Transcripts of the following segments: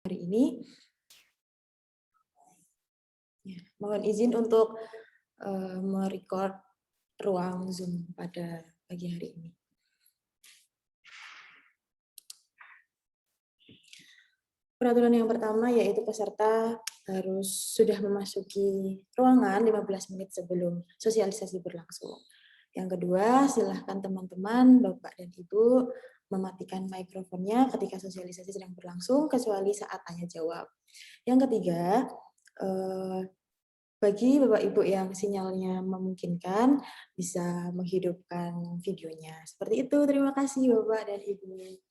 hari ini. Ya, mohon izin untuk merecord ruang Zoom pada pagi hari ini. Peraturan yang pertama yaitu peserta harus sudah memasuki ruangan 15 menit sebelum sosialisasi berlangsung. Yang kedua, silahkan teman-teman, Bapak dan Ibu mematikan mikrofonnya ketika sosialisasi sedang berlangsung, kecuali saat tanya jawab. Yang ketiga, bagi Bapak Ibu yang sinyalnya memungkinkan, bisa menghidupkan videonya. Seperti itu, terima kasih Bapak dan Ibu.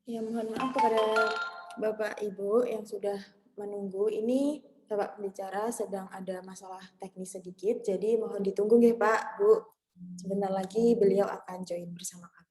Ya, mohon maaf kepada Bapak Ibu yang sudah menunggu. Ini Bapak pembicara sedang ada masalah teknis sedikit, jadi mohon ditunggu ya Pak, Bu. Sebentar lagi beliau akan join bersama kami.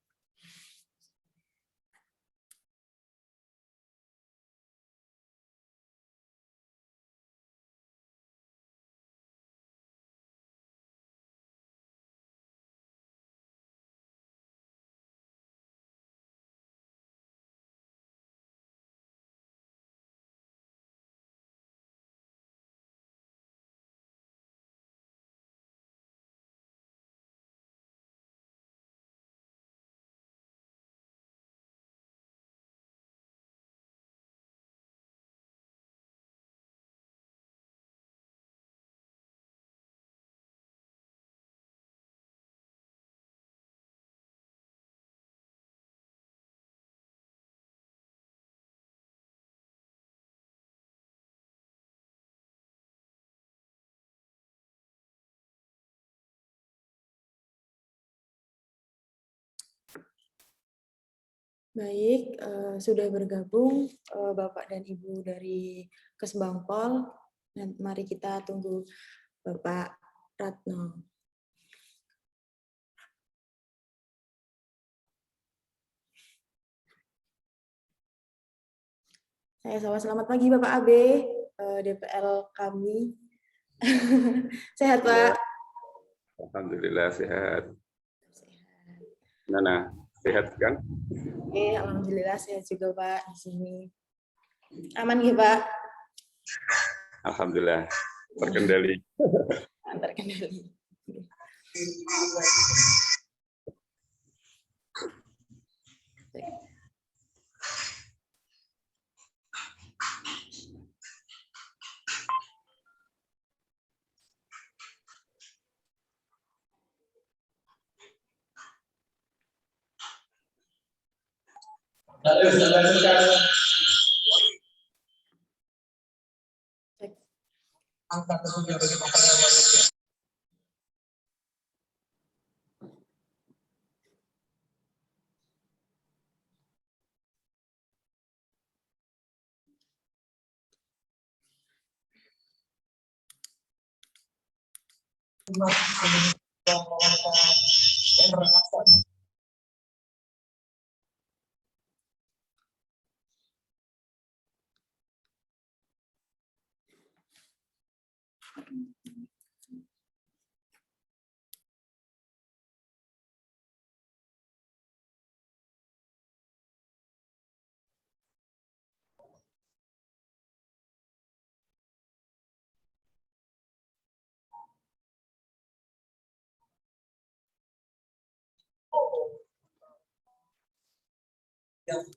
Baik, sudah bergabung Bapak dan Ibu dari Kesbangpol. Dan mari kita tunggu Bapak Ratno. Selamat pagi Bapak AB, DPL kami. Sehat Pak? Alhamdulillah sehat. Sehat. Nana, sehat kan? Oke, alhamdulillah sehat juga Pak di sini. Aman ya Pak? Alhamdulillah terkendali. Terkendali.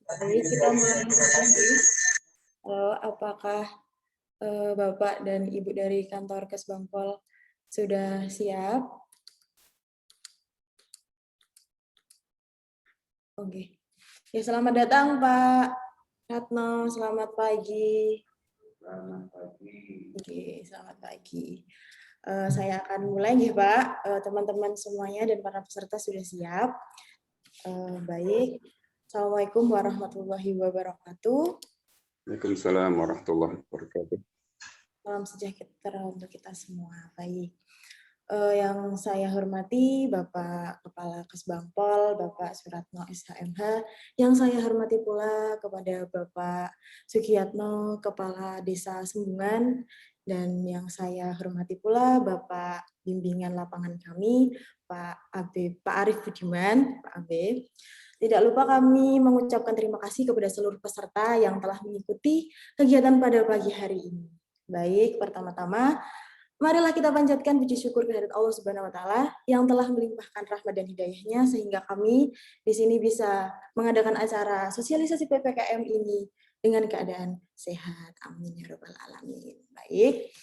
Baik, kita mulai lagi. Apakah Bapak dan Ibu dari kantor Kesbangpol sudah siap? Oke. Ya, selamat datang Pak Ratno, selamat pagi. Selamat pagi. Oke, selamat pagi. Saya akan mulai ya Pak. Teman-teman semuanya dan para peserta sudah siap. Baik. Assalamualaikum warahmatullahi wabarakatuh. Waalaikumsalam warahmatullahi wabarakatuh. Salam sejahtera untuk kita semua. Baik. Yang saya hormati Bapak Kepala Kesbangpol, Bapak Suratno SHMH, yang saya hormati pula kepada Bapak Sugiyatno, Kepala Desa Sembungan, dan yang saya hormati pula Bapak Bimbingan Lapangan kami, Pak Arif Budiman, Pak AB. Tidak lupa kami mengucapkan terima kasih kepada seluruh peserta yang telah mengikuti kegiatan pada pagi hari ini. Baik, pertama-tama, marilah kita panjatkan puji syukur kehadirat Allah Subhanahu wa taala yang telah melimpahkan rahmat dan hidayahnya sehingga kami di sini bisa mengadakan acara sosialisasi PPKM ini dengan keadaan sehat. Amin ya rabbal alamin. Baik.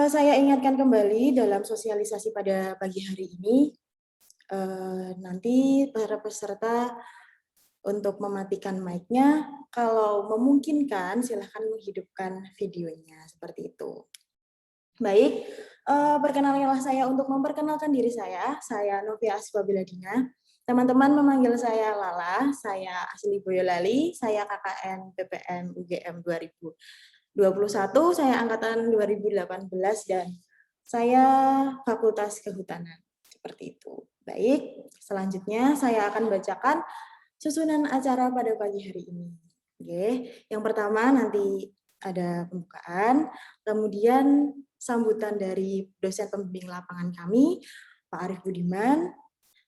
Saya ingatkan kembali dalam sosialisasi pada pagi hari ini nanti para peserta untuk mematikan mic-nya, kalau memungkinkan silahkan menghidupkan videonya seperti itu. Baik, perkenalkanlah saya untuk memperkenalkan diri saya Novia Asfabiladina. Teman-teman memanggil saya Lala, saya asli Boyolali, saya KKN PPM UGM 2021, saya angkatan 2018 dan saya Fakultas Kehutanan. Seperti itu. Baik, selanjutnya saya akan bacakan susunan acara pada pagi hari ini. Oke, yang pertama nanti ada pembukaan, kemudian sambutan dari dosen pembimbing lapangan kami, Pak Arif Budiman.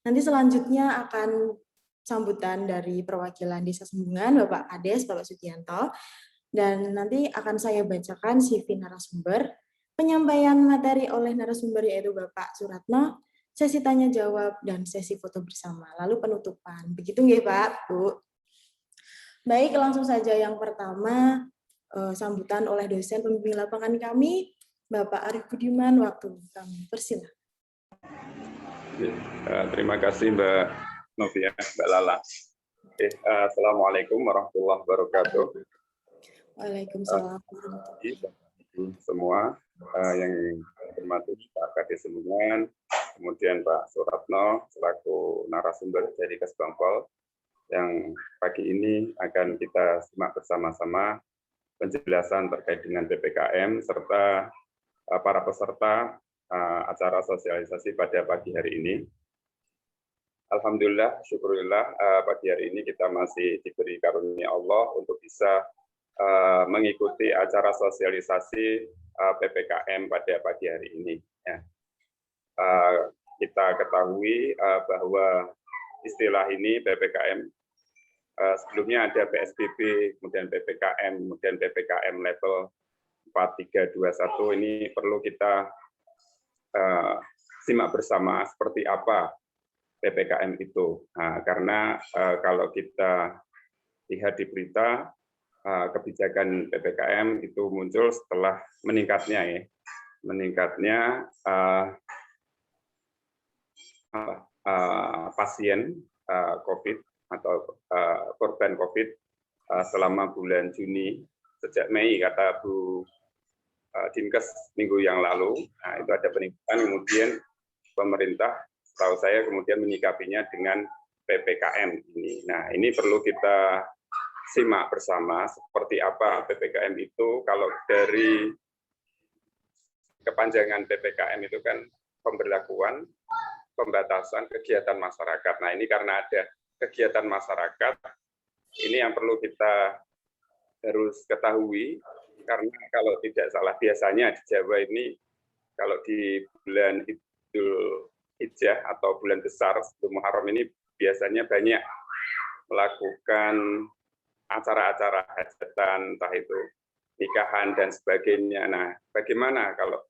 Nanti selanjutnya akan sambutan dari perwakilan Desa Sembungan, Bapak Kades, Bapak Sugianto. Dan nanti akan saya bacakan CV narasumber, penyampaian materi oleh narasumber yaitu Bapak Suratno, sesi tanya jawab, dan sesi foto bersama. Lalu penutupan. Begitu nggih Pak, Bu? Baik, langsung saja yang pertama, sambutan oleh dosen pembimbing lapangan kami, Bapak Arif Budiman, waktu kami. Persilakan. Terima kasih Mbak Novia, Mbak Lala. Assalamualaikum warahmatullahi wabarakatuh. Waalaikumsalam. Semua yang hormati Pak Kades Sembungan, kemudian Pak Suratno selaku narasumber dari Kesbangpol, yang pagi ini akan kita simak bersama-sama penjelasan terkait dengan PPKM serta para peserta acara sosialisasi pada pagi hari ini. Alhamdulillah, syukurillah pagi hari ini kita masih diberi karunia Allah untuk bisa mengikuti acara sosialisasi PPKM pada pagi hari ini. Ya. Kita ketahui bahwa istilah ini PPKM sebelumnya ada PSBB, kemudian PPKM, kemudian PPKM level 4, 3, 2, 1. Ini perlu kita simak bersama seperti apa PPKM itu. Nah, karena kalau kita lihat di berita, kebijakan PPKM itu muncul setelah meningkatnya pasien COVID atau korban COVID selama bulan Juni, sejak Mei kata Bu Dinkes minggu yang lalu. Nah, itu ada peningkatan, kemudian pemerintah setahu saya kemudian menyikapinya dengan PPKM ini. Nah, ini perlu kita simak bersama seperti apa PPKM itu. Kalau dari kepanjangan PPKM itu kan pemberlakuan pembatasan kegiatan masyarakat. Nah, ini karena ada kegiatan masyarakat, ini yang perlu kita harus ketahui, karena kalau tidak salah biasanya di Jawa ini kalau di bulan Idul Hijjah atau bulan besar sebelum Muharram ini biasanya banyak melakukan acara-acara hajatan, entah itu nikahan dan sebagainya. Nah, bagaimana kalau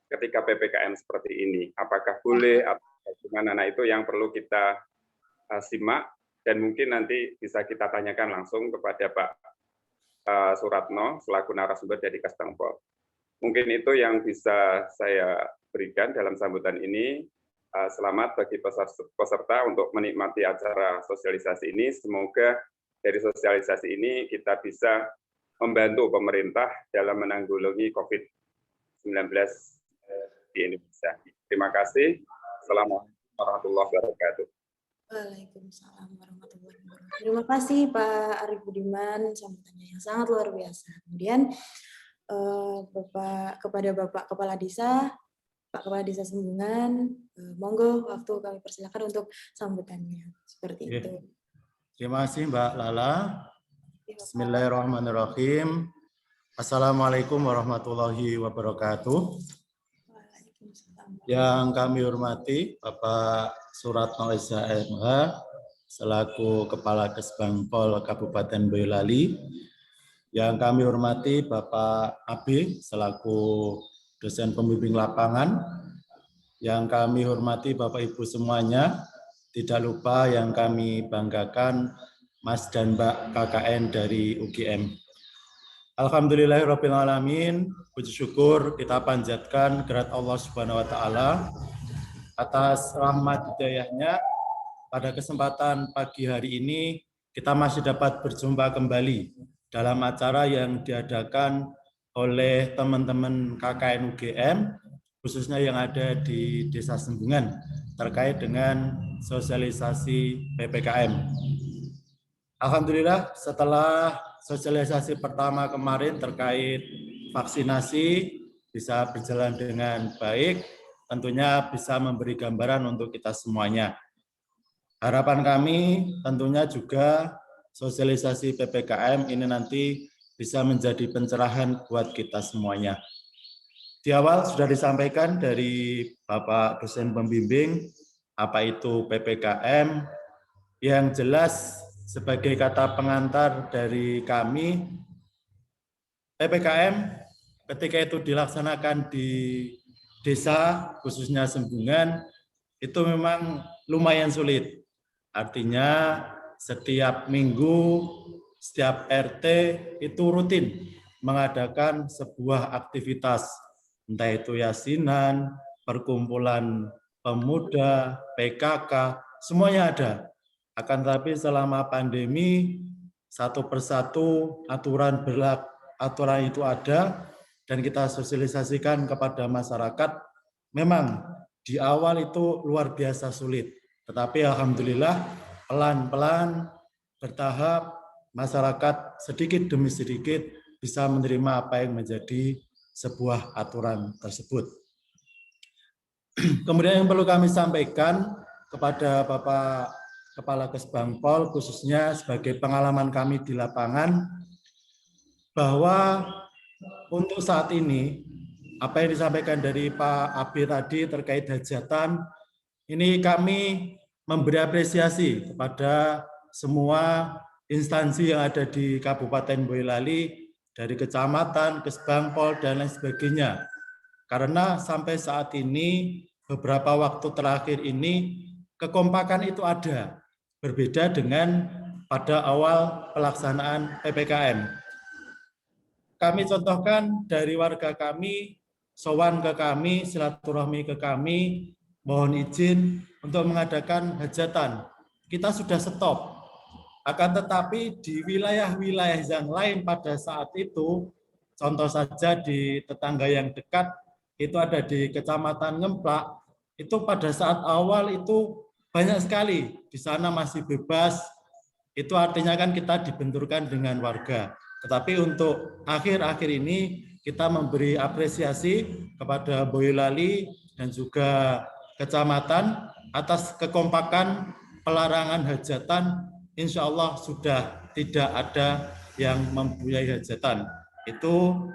ketika PPKM seperti ini? Apakah boleh atau bagaimana? Nah, itu yang perlu kita simak dan mungkin nanti bisa kita tanyakan langsung kepada Pak Suratno selaku narasumber dari Kasbangpol. Mungkin itu yang bisa saya berikan dalam sambutan ini. Selamat bagi peserta untuk menikmati acara sosialisasi ini. Semoga dari sosialisasi ini kita bisa membantu pemerintah dalam menanggulangi COVID-19 di Indonesia. Terima kasih. Assalamualaikum warahmatullahi wabarakatuh. Waalaikumsalam warahmatullahi wabarakatuh. Terima kasih Pak Arief Budiman, sambutannya yang sangat luar biasa. Kemudian kepada Bapak Kepala Desa, Pak Kepala Desa Sembungan, monggo waktu kami persilakan untuk sambutannya. Seperti itu. Terima kasih Mbak Lala. Bismillahirrahmanirrahim. Assalamualaikum warahmatullahi wabarakatuh. Yang kami hormati Bapak Suratno SHMH selaku Kepala Kesbangpol Kabupaten Boyolali. Yang kami hormati Bapak AB selaku dosen pembimbing lapangan. Yang kami hormati Bapak Ibu semuanya. Tidak lupa yang kami banggakan Mas dan Mbak KKN dari UGM. Alhamdulillahirrahmanirrahim, puji syukur kita panjatkan kehadirat Allah Subhanahu wa Ta'ala atas rahmat hidayahnya. Pada kesempatan pagi hari ini kita masih dapat berjumpa kembali dalam acara yang diadakan oleh teman-teman KKN UGM, khususnya yang ada di Desa Sembungan terkait dengan sosialisasi PPKM. Alhamdulillah setelah sosialisasi pertama kemarin terkait vaksinasi bisa berjalan dengan baik, tentunya bisa memberi gambaran untuk kita semuanya. Harapan kami tentunya juga sosialisasi PPKM ini nanti bisa menjadi pencerahan buat kita semuanya. Di awal sudah disampaikan dari Bapak dosen pembimbing apa itu PPKM, yang jelas sebagai kata pengantar dari kami, PPKM ketika itu dilaksanakan di desa, khususnya Sembungan, itu memang lumayan sulit. Artinya setiap minggu, setiap RT itu rutin mengadakan sebuah aktivitas, entah itu yasinan, perkumpulan pemuda, PKK, semuanya ada. Akan tetapi selama pandemi, satu persatu aturan itu ada dan kita sosialisasikan kepada masyarakat. Memang di awal itu luar biasa sulit, tetapi alhamdulillah pelan-pelan, bertahap, masyarakat sedikit demi sedikit bisa menerima apa yang menjadi sebuah aturan tersebut. Kemudian yang perlu kami sampaikan kepada Bapak Kepala Kesbangpol, khususnya sebagai pengalaman kami di lapangan, bahwa untuk saat ini, apa yang disampaikan dari Pak Abi tadi terkait hajatan, ini kami memberi apresiasi kepada semua instansi yang ada di Kabupaten Boyolali, dari kecamatan, Kesbangpol, dan lain sebagainya. Karena sampai saat ini, beberapa waktu terakhir ini, kekompakan itu ada. Berbeda dengan pada awal pelaksanaan PPKM. Kami contohkan dari warga kami, sowan ke kami, silaturahmi ke kami, mohon izin untuk mengadakan hajatan. Kita sudah stop. Akan tetapi di wilayah-wilayah yang lain pada saat itu, contoh saja di tetangga yang dekat, itu ada di Kecamatan Ngemplak, itu pada saat awal itu banyak sekali. Di sana masih bebas, itu artinya kan kita dibenturkan dengan warga. Tetapi untuk akhir-akhir ini kita memberi apresiasi kepada Boyolali dan juga kecamatan atas kekompakan pelarangan hajatan. Insya Allah sudah tidak ada yang mempunyai hajatan. Itu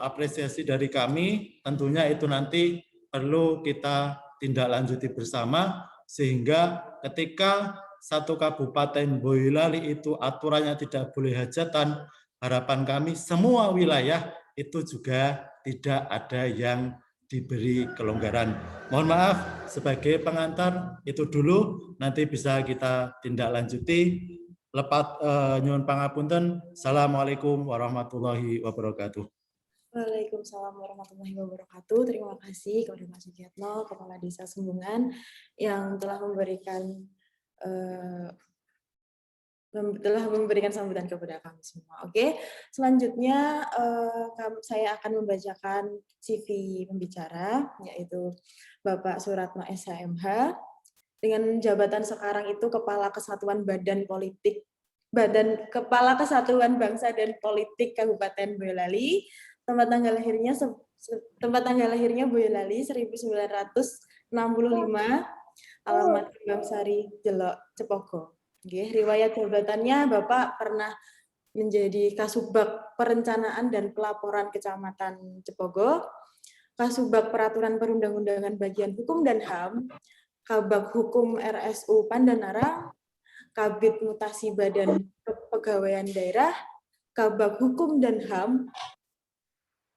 apresiasi dari kami. Tentunya itu nanti perlu kita tindak lanjuti bersama sehingga ketika satu kabupaten Boyolali itu aturannya tidak boleh hajatan, harapan kami semua wilayah itu juga tidak ada yang diberi kelonggaran. Mohon maaf, sebagai pengantar itu dulu, nanti bisa kita tindak lanjuti. Lepat nyuwun pangapunten. Assalamualaikum warahmatullahi wabarakatuh. Waalaikumsalam warahmatullahi wabarakatuh. Terima kasih kepada Mas Sugiyatno, Kepala Desa Sumbungan, yang telah memberikan sambutan kepada kami semua. Oke, selanjutnya saya akan membacakan CV pembicara, yaitu Bapak Suratno SHMH, dengan jabatan sekarang itu Kepala Kesatuan Kepala Kesatuan Bangsa dan Politik Kabupaten Boyolali. Tempat tanggal lahirnya Boyolali 1965, alamat Kembang Sari, Jelok, Cepogo. Riwayat jabatannya, Bapak pernah menjadi Kasubag Perencanaan dan Pelaporan Kecamatan Cepogo, Kasubag Peraturan Perundang-undangan Bagian Hukum dan HAM, Kabag Hukum RSU Pandanarang, Kabid Mutasi Badan Kepegawaian Daerah, Kabag Hukum dan HAM,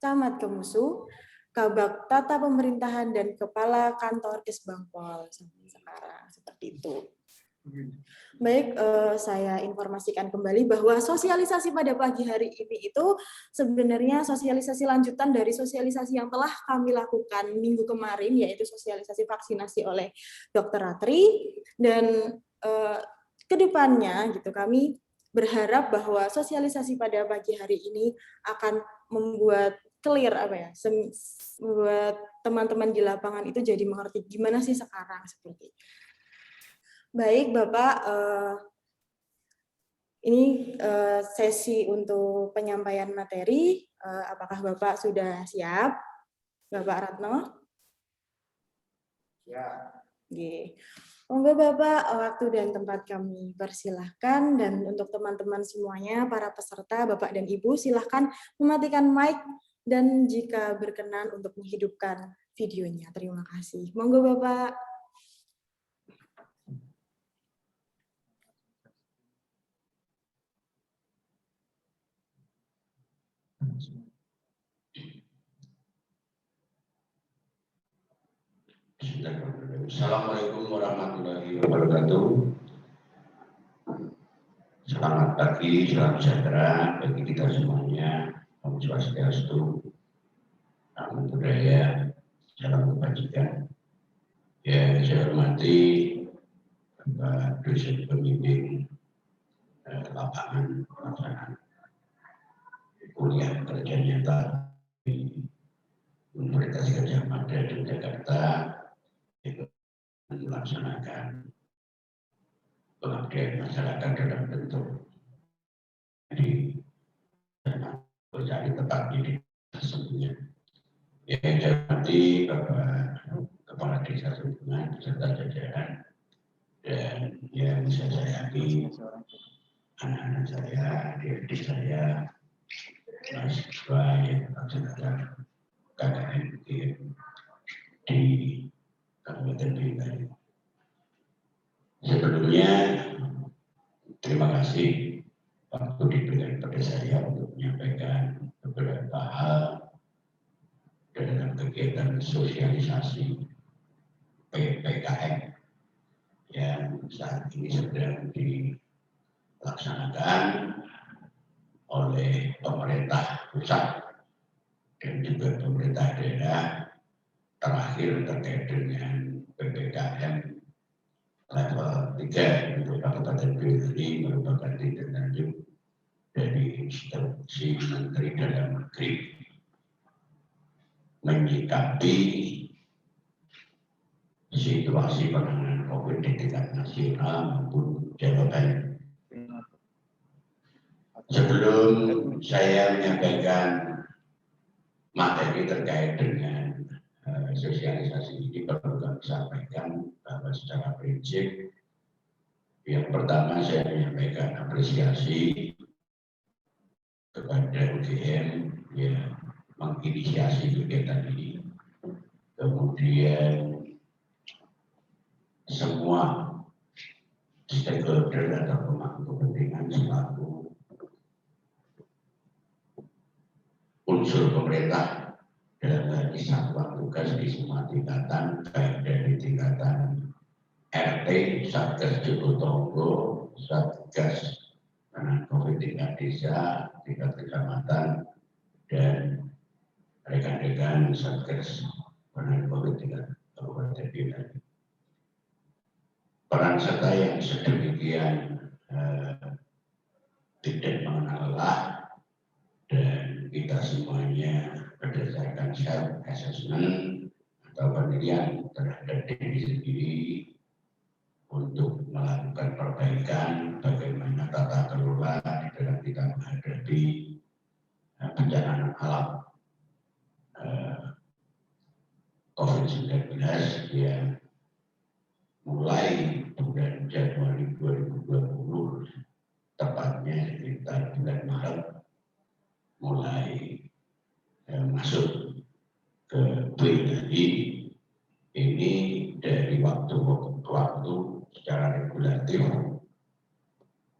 Camat Kemusu, Kabag Tata Pemerintahan, dan Kepala Kantor Kesbangpol sampai sekarang, seperti itu. Baik, saya informasikan kembali bahwa sosialisasi pada pagi hari ini itu sebenarnya sosialisasi lanjutan dari sosialisasi yang telah kami lakukan minggu kemarin, yaitu sosialisasi vaksinasi oleh Dr. Ratri, dan kedepannya gitu kami berharap bahwa sosialisasi pada pagi hari ini akan membuat clear membuat teman-teman di lapangan itu jadi mengerti gimana sih sekarang seperti itu. Baik, Bapak, ini sesi untuk penyampaian materi. Apakah Bapak sudah siap, Bapak Ratno? Ya. Monggo Bapak, waktu dan tempat kami persilahkan, dan untuk teman-teman semuanya, para peserta, Bapak dan Ibu, silahkan mematikan mic dan jika berkenan untuk menghidupkan videonya. Terima kasih. Monggo Bapak. Assalamualaikum warahmatullahi wabarakatuh. Selamat pagi, salam sejahtera bagi kita semuanya. Om Swastiastu, Namo Buddhaya, salam kebajikan. Ya, saya hormati Bapak dosen pembimbing lapangan pelaksanaan kuliah kerja nyata di Universitas Gadjah Mada di Jakarta, itu melaksanakan pengabdian masyarakat dalam bentuk di mencari tempat ini sesungguhnya. Yang nanti Bapak Kepala Desa Sumpungan beserta jajaran dan yang bisa saya yakini anak-anak saya, adik-adik saya, mahasiswa yang melaksanakan KKN di Kabupaten Bintan. Sebelumnya terima kasih waktu diberikan kepada saya untuk menyampaikan beberapa hal dalam kegiatan sosialisasi PPKM yang saat ini sedang dilaksanakan oleh pemerintah pusat dan juga pemerintah daerah. Terakhir terkait dengan PPKM level 3 untuk Kabupaten Bintan ini merupakan tindak lanjut dari instruksi Menteri Dalam Negeri menyikapi situasi penanganan COVID di tingkat nasional maupun Jawa Bali. Sebelum saya menyampaikan materi terkait dengan sosialisasi ini, perlu kami sampaikan bahwa secara prinsip yang pertama saya menyampaikan apresiasi kepada UGM yang menginisiasi kegiatan ini. Kemudian semua stakeholder atau pemangku kepentingan selaku unsur pemerintah dalam hal satuan tugas di semua tingkatan, baik dari tingkatan RT, Satgas Joko Tonggo, Satgas penanganan COVID tingkat desa, tingkat kecamatan, dan rekan-rekan Satgas penanganan COVID tingkat Kabupaten Bintan. Peran serta yang sedemikian tidak mengenal lelah, dan kita semuanya berdasarkan self-assessment atau penilaian terhadap diri sendiri untuk melakukan perbaikan bagaimana tata kelola di dalam kita menghadapi bencana alam COVID-19 yang mulai bulan Januari 2020, tepatnya sekitar bulan Maret, mulai masuk ke Bintan ini dari waktu ke waktu secara regulatif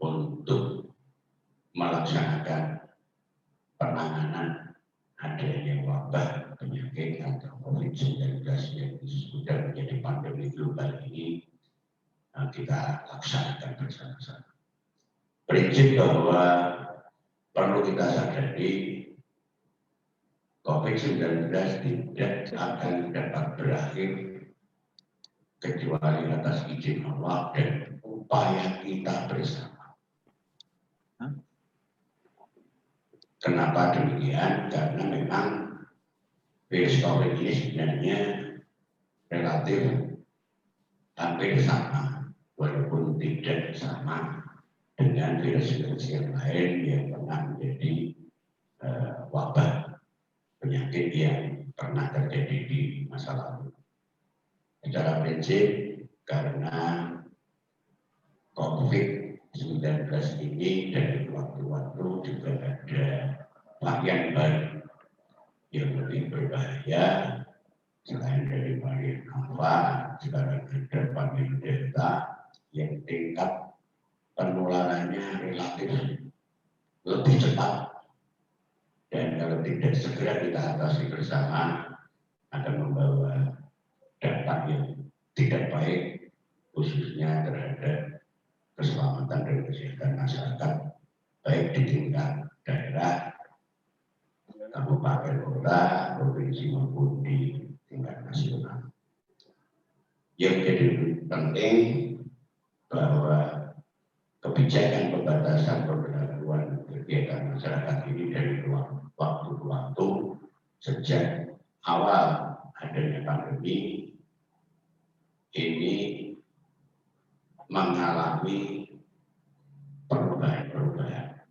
untuk melaksanakan penanganan adanya wabah penyakit atau COVID-19 yang sudah menjadi pandemi global ini kita laksanakan bersama-sama. Prinsip bahwa perlu kita sadari COVID-19 tidak akan dapat berakhir kecuali atas izin Allah dan upaya kita bersama. Kenapa demikian? Karena memang virus COVID ini sebenarnya relatif hampir sama, walaupun tidak sama dengan virus-virus yang lain yang pernah menjadi wabah penyakit yang pernah terjadi di masa lalu. Secara prinsip, karena COVID-19 ini dari waktu-waktu juga ada varian baru yang lebih berbahaya selain dari varian Alpha, sekarang ada varian Delta yang tingkat penularannya relatif lebih cepat. Dan kalau tidak segera kita atasi bersama akan membawa dampak yang tidak baik, khususnya terhadap keselamatan dan kesehatan masyarakat, baik di tingkat daerah, kabupaten kota, provinsi maupun di tingkat nasional. Yang jadi penting bahwa kebijakan pembatasan pemberlakuan kegiatan masyarakat ini dari waktu ke waktu sejak awal adanya pandemi ini mengalami perubahan-perubahan.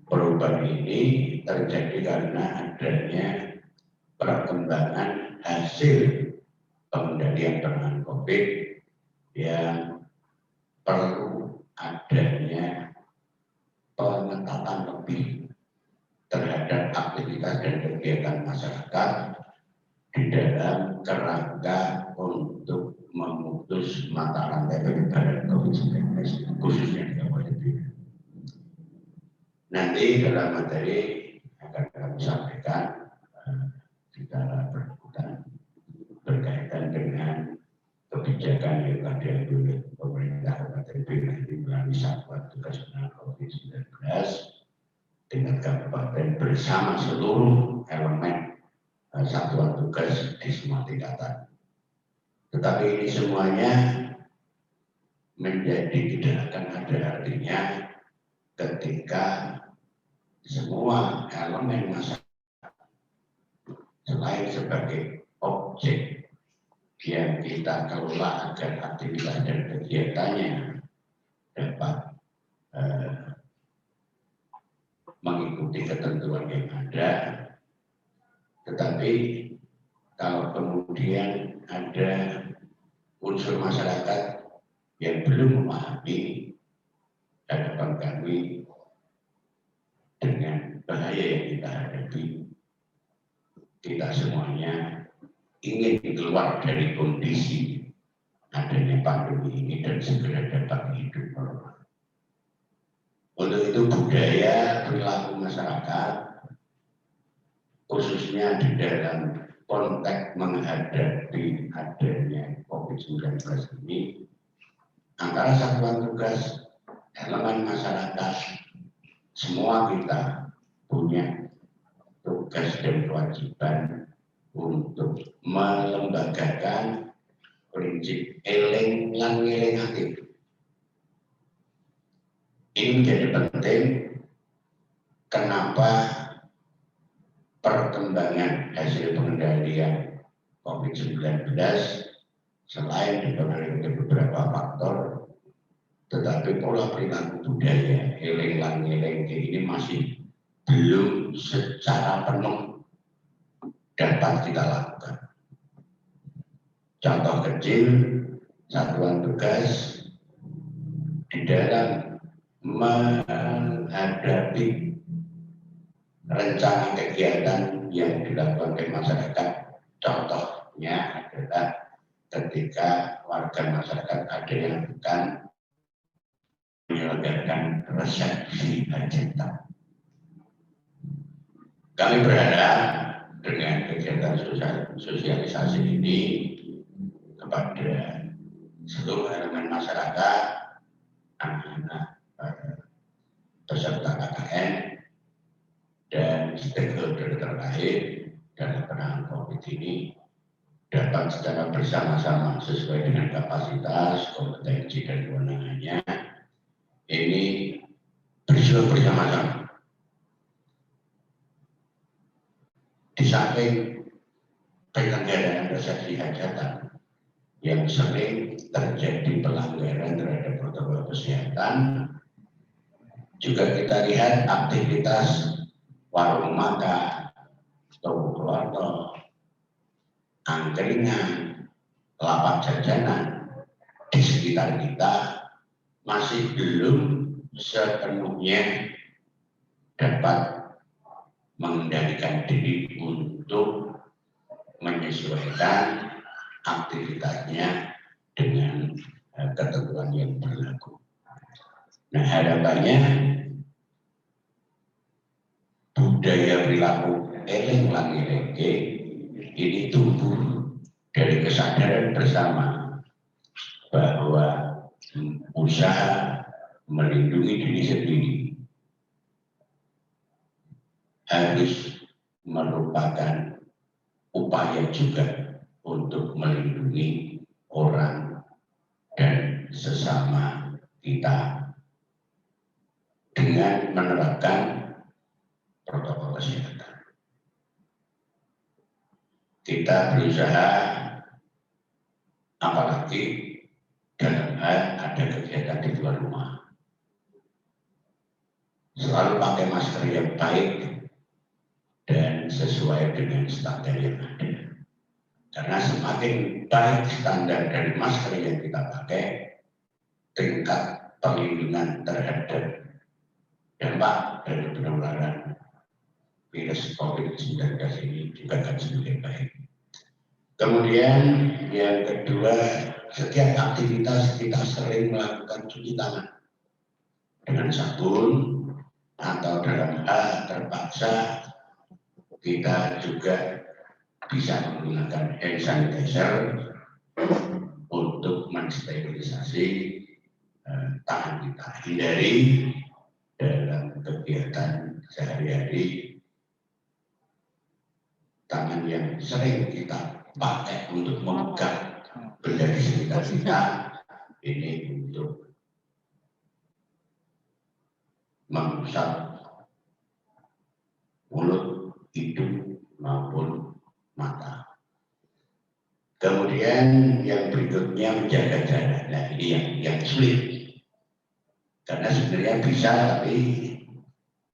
Perubahan ini terjadi karena adanya perkembangan hasil pengendalian penanganan COVID yang perlu adanya pengetatan lebih terhadap aktivitas dan kegiatan masyarakat di dalam kerangka untuk memutus mata rantai penyebaran COVID-19 khususnya di Jawa Timur. Nanti dalam materi akan kami sampaikan secara berkelanjutan berkaitan dengan kebijakan yang telah diambil oleh pemerintah Kabupaten Binani melalui Satuan Tugas Penanganan COVID-19 dengan kabupaten bersama seluruh elemen satuan tugas di semua tingkatan. Tetapi ini semuanya menjadi tidak akan ada artinya ketika semua elemen masyarakat selain sebagai objek yang kita kelola agar aktivitas dan kegiatannya dapat mengikuti ketentuan yang ada, tetapi kalau kemudian ada unsur masyarakat yang belum memahami hadapan kami dengan bahaya yang kita hadapi, kita semuanya ingin keluar dari kondisi adanya pandemi ini dan segera dapat hidup normal. Untuk itu budaya perilaku masyarakat, khususnya di dalam konteks menghadapi adanya COVID-19 ini, antara satuan tugas elemen masyarakat, semua kita punya tugas dan kewajiban untuk melembagakan prinsip eling lan ngelingaken. Ini menjadi penting. Kenapa perkembangan hasil pengendalian COVID-19 selain dipengaruhi oleh beberapa faktor, tetapi pola perilaku budaya eling lan ngelingaken ini masih belum secara penuh dapat kita lakukan. Contoh kecil, satuan tugas di dalam menghadapi rencana kegiatan yang dilakukan oleh masyarakat. Contohnya adalah ketika warga masyarakat ada yang akan menyelenggarakan resepsi hajatan. Kami berharap dengan kegiatan sosialisasi ini kepada seluruh elemen masyarakat, anak-anak peserta KKN dan stakeholder terkait dalam penanganan COVID ini dapat secara bersama-sama sesuai dengan kapasitas, kompetensi dan kewenangannya ini berjuang bersama-sama. Di samping penyelenggaraan resepsi hajatan yang sering terjadi pelanggaran terhadap protokol kesehatan, juga kita lihat aktivitas warung makan, toko kelontong, angkringan, lapak jajanan di sekitar kita masih belum sepenuhnya dapat mengendalikan diri untuk menyesuaikan aktivitasnya dengan ketentuan yang berlaku. Nah, harapannya budaya perilaku eling lan ngelingaken ini tumbuh dari kesadaran bersama bahwa usaha melindungi diri sendiri harus merupakan upaya juga untuk melindungi orang dan sesama kita dengan menerapkan protokol kesehatan. Kita berusaha, apalagi dalam hal ada masker yang baik dan sesuai dengan standar yang ada. Karena semakin baik standar dari masker yang kita pakai, tingkat perlindungan terhadap dampak dari penularan virus COVID-19 ini juga akan semakin baik. Kemudian yang kedua, setiap aktivitas kita sering melakukan cuci tangan dengan sabun, atau dalam hal terpaksa kita juga bisa menggunakan hand sanitizer untuk mensterilisasi tangan kita. Hindari dalam kegiatan sehari-hari tangan yang sering kita pakai untuk memegang benda di sekitar kita ini untuk mengusap mulut, hidung maupun mata. Kemudian yang berikutnya menjaga jarak. Nah ini yang sulit karena sebenarnya bisa, tapi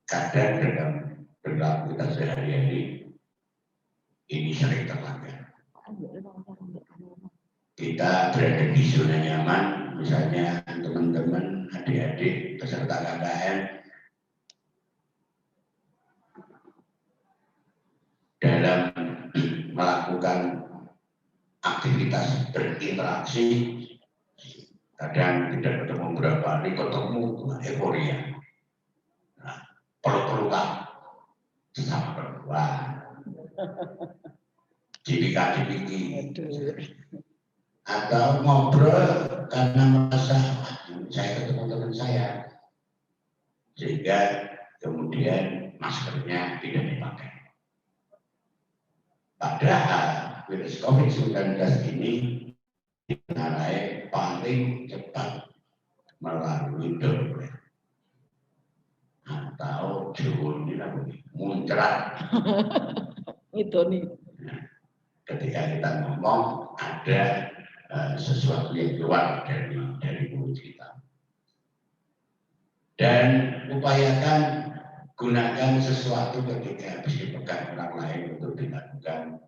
kadang dalam perilaku kita sehari-hari ini sering terlanggar. Kita berada di zona nyaman, misalnya teman-teman, adik-adik, peserta KKN dalam melakukan aktivitas berinteraksi, kadang tidak ketemu berapa hari, ketemu euforia. Nah, peluk-pelukan sesama perempuan, cipika-cipiki, atau ngobrol karena merasa saya ketemu teman saya, sehingga kemudian maskernya tidak dipakai. Padahal virus COVID-19 ini dinilai paling cepat melalui droplet atau jauh muncrat. Itu nih. Nah, ketika kita ngomong ada sesuatu yang keluar dari mulut kita. Dan upayakan gunakan sesuatu ketika habis dipegang orang lain untuk dilakukan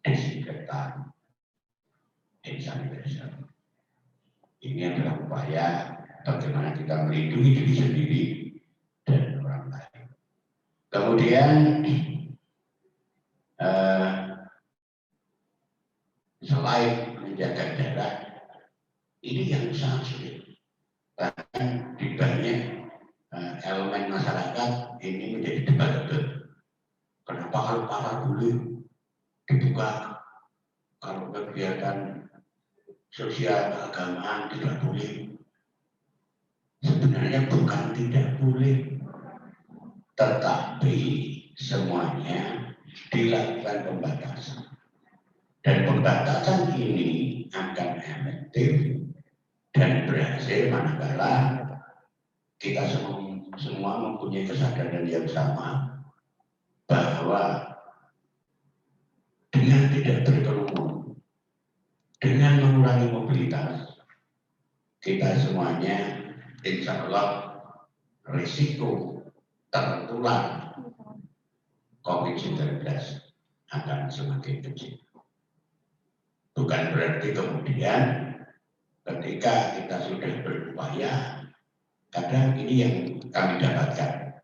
desinfektan, hand sanitizer. Ini adalah upaya bagaimana kita melindungi diri sendiri dan orang lain. Kemudian selain menjaga jarak, ini yang sangat sulit. Bahkan di banyak elemen masyarakat ini menjadi debat-debat. Kenapa kalau pasar boleh dibuka, kalau kegiatan sosial keagamaan tidak boleh? Sebenarnya bukan tidak boleh, tetapi semuanya dilakukan pembatasan. Dan pembatasan ini akan efektif dan berhasil manakala kita semua mempunyai kesadaran yang sama bahwa dengan tidak berkerumun, dengan mengurangi mobilitas, kita semuanya insya Allah risiko tertular COVID-19 akan semakin kecil. Bukan berarti kemudian ketika kita sudah berupaya, kadang ini yang kami dapatkan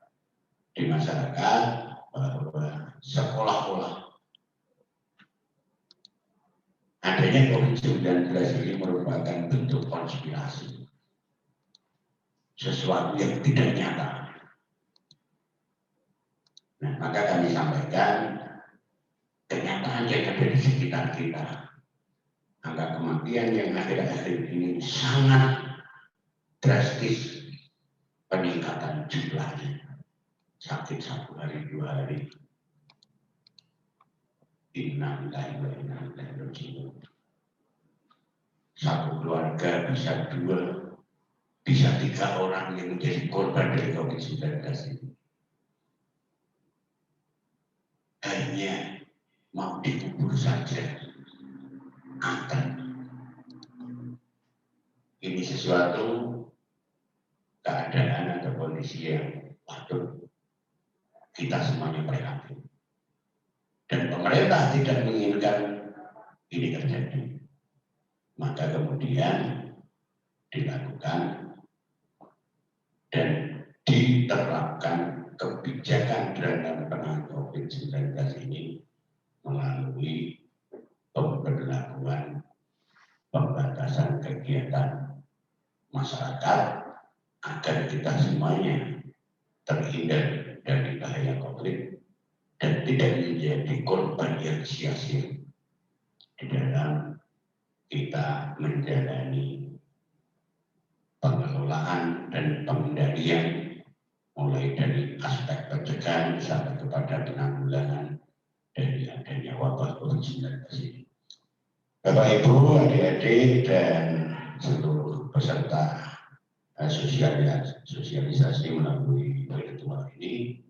di masyarakat bahwa seolah-olah adanya COVID-19 ini merupakan bentuk konspirasi, sesuatu yang tidak nyata. Nah, maka kami sampaikan kenyataan yang ada di sekitar kita. Angka kematian yang akhir-akhir ini sangat drastis peningkatan jumlahnya. Sakit 1 hari 2 hari. Innalillahi wa inna ilaihi raji'un. Satu keluarga bisa 2, bisa 3 orang yang menjadi korban dari COVID-19 ini. Hanya mau dikubur saja. Akan ini sesuatu keadaan atau kondisi yang patut kita semuanya prihatin. Dan pemerintah tidak menginginkan ini terjadi. Maka kemudian dilakukan dan diterapkan kebijakan dalam penanganan COVID-19 ini melalui pemberlakuan pembatasan kegiatan masyarakat agar kita semuanya terhindar dari bahaya COVID dan tidak menjadi korban yang sia-sia di dalam kita menjalani pengelolaan dan pengendalian mulai dari aspek pencegahan sampai kepada penanggulangan dari adanya wabah COVID-19 ini. Bapak Ibu, adik-adik dan seluruh peserta sosialisasi melalui virtual ini,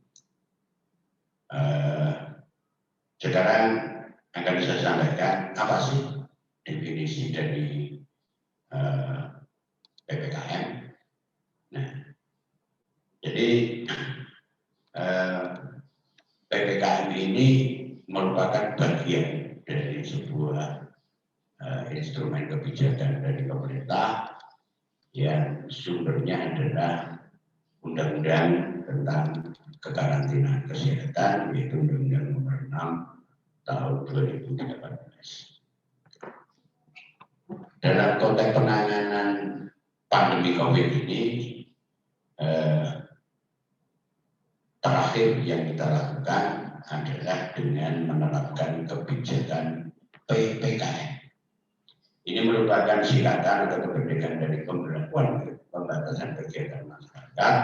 sekarang akan saya sampaikan apa sih definisi dari PPKM. Nah, jadi PPKM ini merupakan bagian dari sebuah instrumen kebijakan dari pemerintah yang sumbernya adalah Undang-Undang tentang Kekarantinaan Kesehatan, yaitu Undang-Undang Nomor 6 tahun 2018. Dalam konteks penanganan pandemi COVID ini, terakhir yang kita lakukan adalah dengan menerapkan kebijakan PPKM. Ini merupakan singkatan atau kebijakan dari pemberlakuan pembatasan kegiatan masyarakat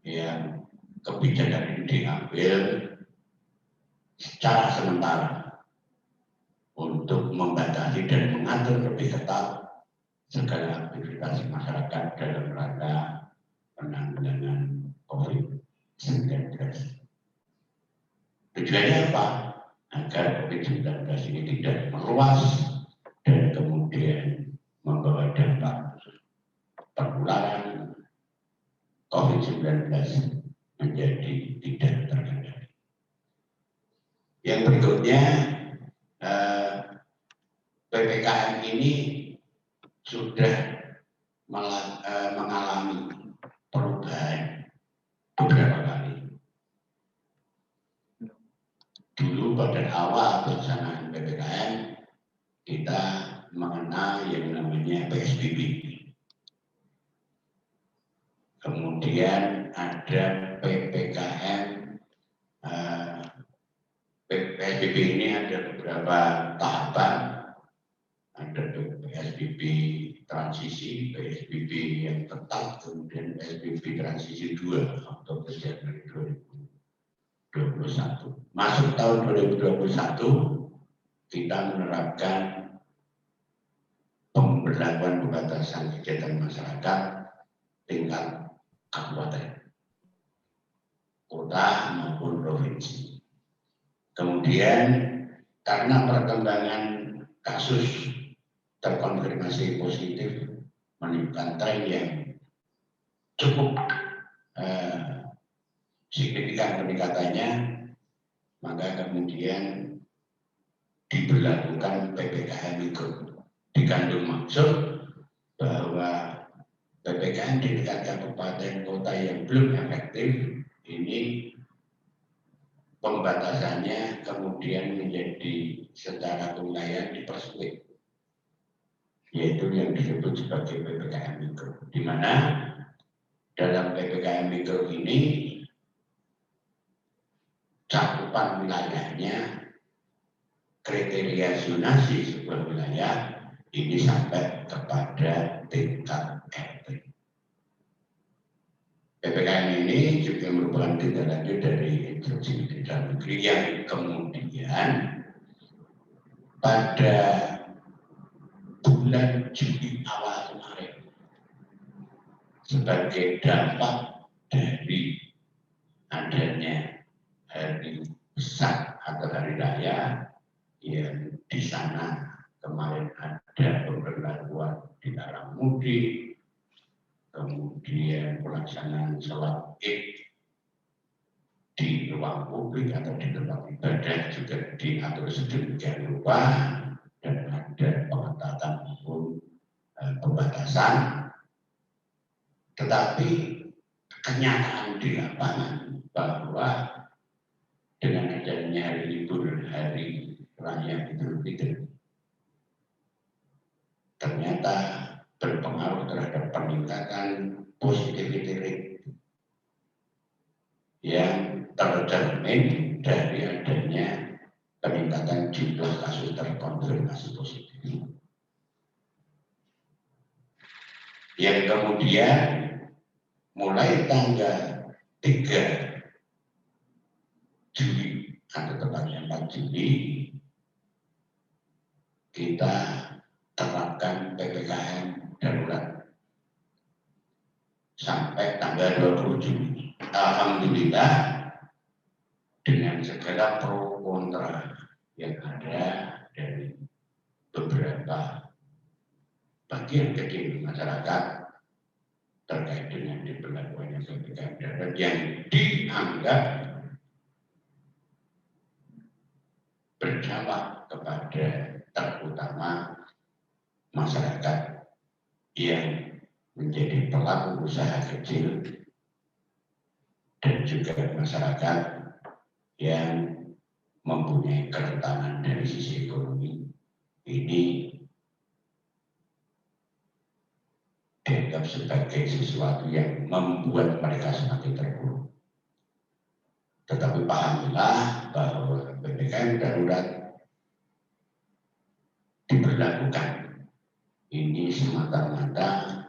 yang kebijakan ini diambil secara sementara untuk membatasi dan mengatur lebih ketat segala aktivitas masyarakat dalam rangka penanggulangan COVID-19. Tujuannya apa? Agar COVID-19 ini tidak meluas dan kemudian membawa dampak penularan COVID-19 menjadi tidak terkendali. Yang berikutnya, PPKM ini sudah mengalami perubahan beberapa kali. Dulu pada awal pelaksanaan PPKM kita mengenal yang namanya PSBB. Kemudian ada PPKM. PSBB ini ada beberapa tahapan. Ada PSBB transisi, PSBB yang tetap, kemudian PSBB transisi 2 Oktober Januari 2021. Masuk tahun 2021 kita menerapkan pemberlakuan pembatasan kegiatan masyarakat tingkat kabupaten, kota maupun provinsi. Kemudian karena perkembangan kasus terkonfirmasi positif menunjukkan tren yang cukup signifikan peningkatannya, maka kemudian diberlakukan PPKM Mikro. Dikandung maksud bahwa PPKM di tingkat kabupaten kota yang belum efektif ini pembatasannya kemudian menjadi secara wilayah dipersulit, yaitu yang disebut sebagai PPKM Mikro, di mana dalam PPKM Mikro ini cakupan wilayahnya, kriteria zonasi sebuah wilayah ini sampai kepada tingkat RT. PPKM ini juga merupakan tindak lanjut dari instruksi Menteri Dalam Negeri yang kemudian pada bulan Juli awal kemarin sebagai dampak dari adanya hari besar atau hari raya yang di sana kemarin ada pemberlakuan dilarang mudik, kemudian pelaksanaan sholat Id di ruang publik atau di tempat ibadah juga diatur sedemikian rupa dan ada pengetatan maupun pembatasan. Tetapi kenyataan di lapangan bahwa dengan adanya hari libur, hari raya Idul Fitri, ternyata berpengaruh terhadap peningkatan positivity rate yang tercermin dari adanya peningkatan jumlah kasus terkonfirmasi positif. Yang kemudian mulai tanggal 3 Juli atau tepatnya 4 Juli kita terapkan PPKM darurat sampai tanggal 20 Juli. Alhamdulillah dengan segala pro kontra yang ada dari beberapa bagian kecil masyarakat terkait dengan diberlakukannya PPKM darurat yang dianggap berdampak kepada terutama masyarakat yang menjadi pelaku usaha kecil dan juga masyarakat yang mempunyai kerentanan dari sisi ekonomi. Ini dianggap sebagai sesuatu yang membuat mereka semakin terpuruk. Tetapi pahamlah bahwa PPKM darurat diberlakukan ini semata-mata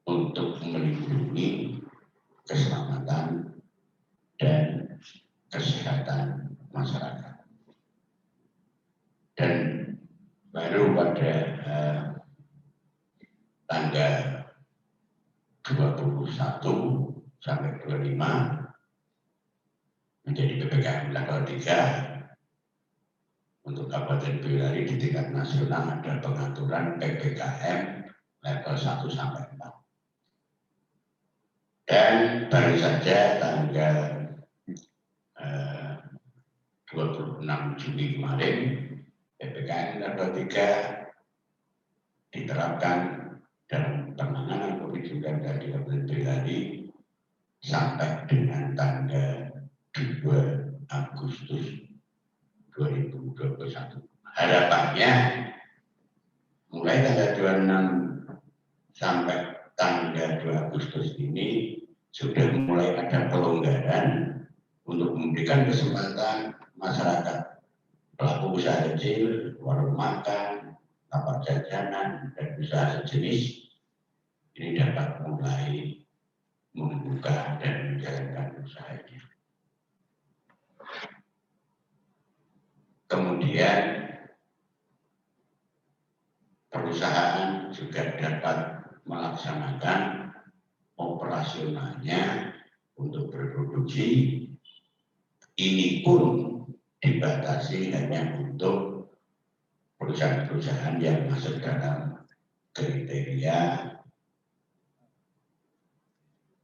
untuk melindungi keselamatan dan kesehatan masyarakat. Dan baru pada tanggal 21 sampai 25 menjadi PPKM level 3 untuk Kabupaten Boyolali di tingkat nasional ada pengaturan PPKM level 1 sampai 4. Dan baru saja tanggal 26 Juli kemarin PPKM level 3 diterapkan dalam penanganan COVID-19 di Kabupaten Boyolali sampai dengan tanggal 2 Agustus 2021. Harapannya mulai tanggal 26 sampai tanggal 2 Agustus ini sudah mulai ada pelonggaran untuk memberikan kesempatan masyarakat pelaku usaha kecil, warung makan, tempat jajanan, dan usaha sejenis ini dapat mulai membuka dan menjalankan usahanya. Kemudian perusahaan juga dapat melaksanakan operasionalnya untuk berproduksi. Ini pun dibatasi hanya untuk perusahaan-perusahaan yang masuk dalam kriteria